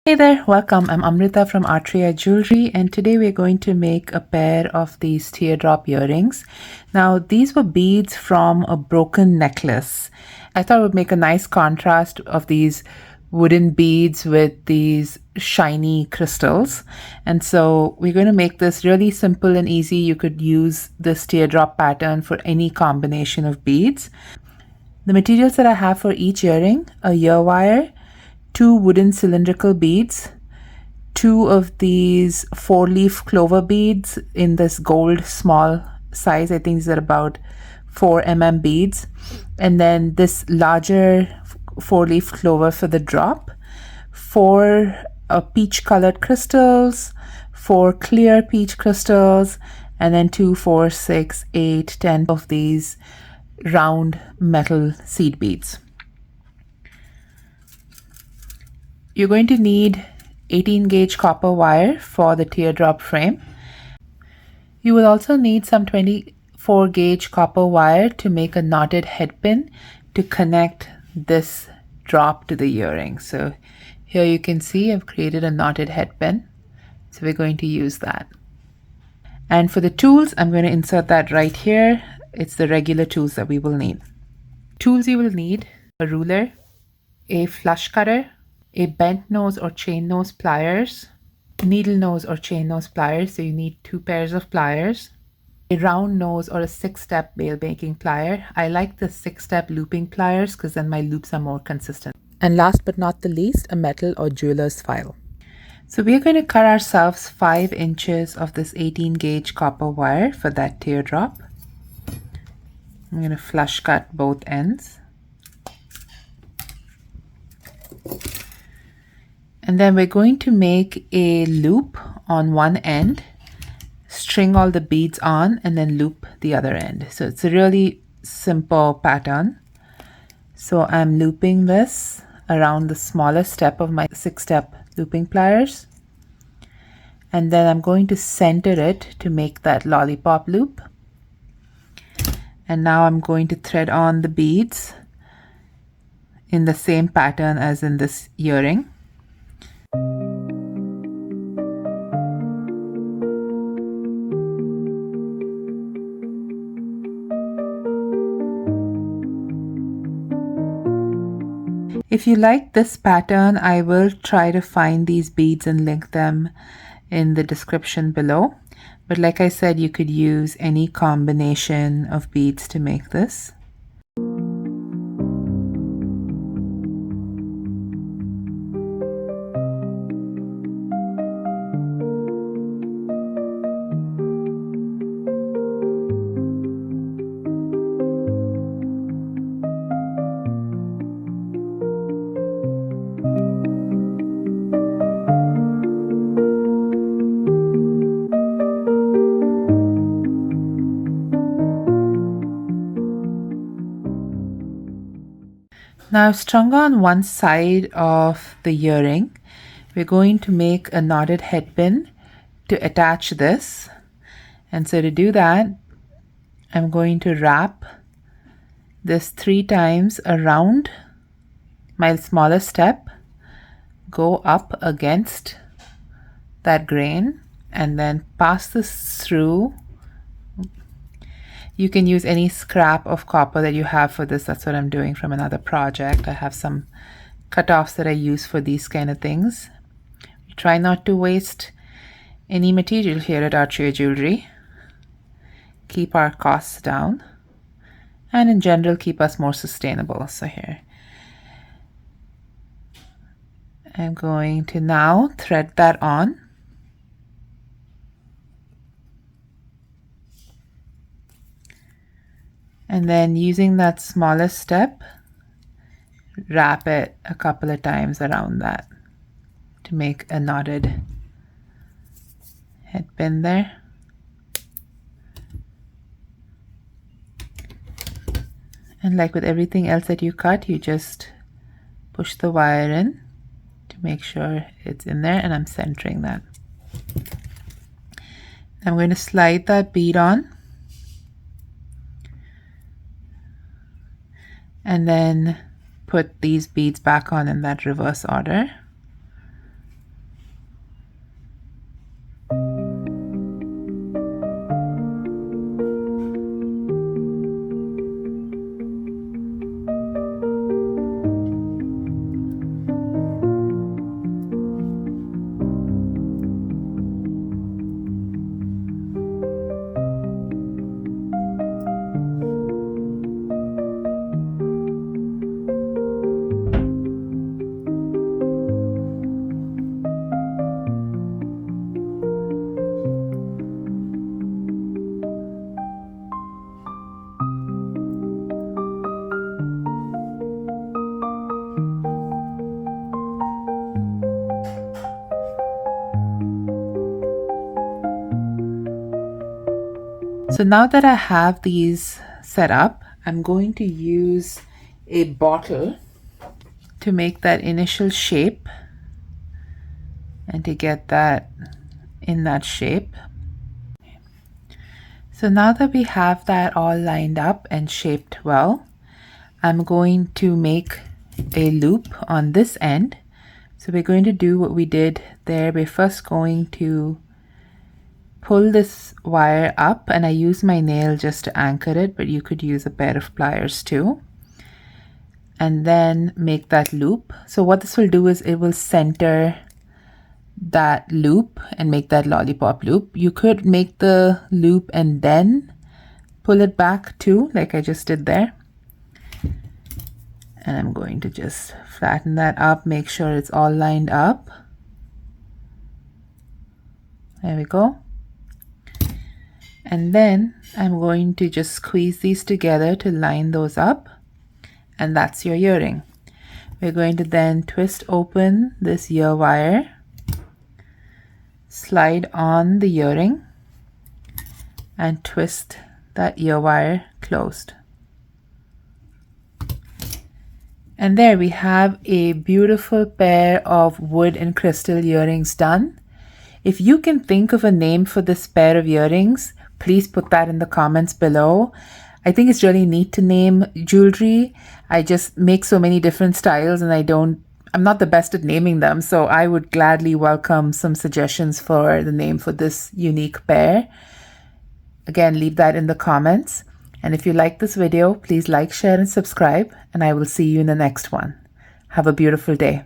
Hey there, welcome. I'm Amrita from Artria Jewelry, and today we're going to make a pair of these teardrop earrings. Now, these were beads from a broken necklace. I thought it would make a nice contrast of these wooden beads with these shiny crystals. And so we're going to make this really simple and easy. You could use this teardrop pattern for any combination of beads. The materials that I have for each earring: a ear wire, 2 wooden cylindrical beads, 2 of these 4-leaf clover beads in this gold small size. I think these are about 4 mm beads. And then this larger 4-leaf clover for the drop, 4 peach colored crystals, 4 clear peach crystals, and then 2, 4, 6, 8, 10 of these round metal seed beads. You're going to need 18 gauge copper wire for the teardrop frame. You will also need some 24 gauge copper wire to make a knotted head pin to connect this drop to the earring. So here you can see I've created a knotted head pin. So we're going to use that. And for the tools, I'm going to insert that right here. It's the regular tools that we will need. Tools you will need: a ruler, a flush cutter, a bent nose or chain nose pliers, needle nose or chain nose pliers, so you need 2 pairs of pliers, a round nose or a 6-step bail making plier. I like the 6-step looping pliers because then my loops are more consistent. And last but not the least, a metal or jeweler's file. So we're going to cut ourselves 5 inches of this 18 gauge copper wire for that teardrop. I'm going to flush cut both ends. And then we're going to make a loop on one end, string all the beads on, and then loop the other end. So it's a really simple pattern. So I'm looping this around the smallest step of my 6-step looping pliers. And then I'm going to center it to make that lollipop loop. And now I'm going to thread on the beads in the same pattern as in this earring. If you like this pattern, I will try to find these beads and link them in the description below. But like I said, you could use any combination of beads to make this. Now I've strung on one side of the earring. We're going to make a knotted head pin to attach this. And so to do that, I'm going to wrap this 3 times around my smallest step, go up against that grain, and then pass this through. You can use any scrap of copper that you have for this. That's what I'm doing from another project. I have some cutoffs that I use for these kind of things. We try not to waste any material here at Artria Jewelry. Keep our costs down, and in general keep us more sustainable. So here I'm going to now thread that on. And then using that smallest step, wrap it a couple of times around that to make a knotted head pin there. And like with everything else that you cut, you just push the wire in to make sure it's in there, and I'm centering that. I'm going to slide that bead on. And then put these beads back on in that reverse order. So now that I have these set up, I'm going to use a bottle to make that initial shape and to get that in that shape. So now that we have that all lined up and shaped well, I'm going to make a loop on this end. So we're going to do what we did there. We're first going to pull this wire up, and I use my nail just to anchor it, but you could use a pair of pliers too. And then make that loop. So what this will do is it will center that loop and make that lollipop loop. You could make the loop and then pull it back too, like I just did there. And I'm going to just flatten that up, make sure it's all lined up. There we go. And then I'm going to just squeeze these together to line those up. And that's your earring. We're going to then twist open this ear wire, slide on the earring, and twist that ear wire closed. And there we have a beautiful pair of wood and crystal earrings done. If you can think of a name for this pair of earrings, please put that in the comments below. I think it's really neat to name jewelry. I just make so many different styles and I'm not the best at naming them, so I would gladly welcome some suggestions for the name for this unique pair. Again, leave that in the comments. And if you like this video, please like, share, and subscribe, and I will see you in the next one. Have a beautiful day.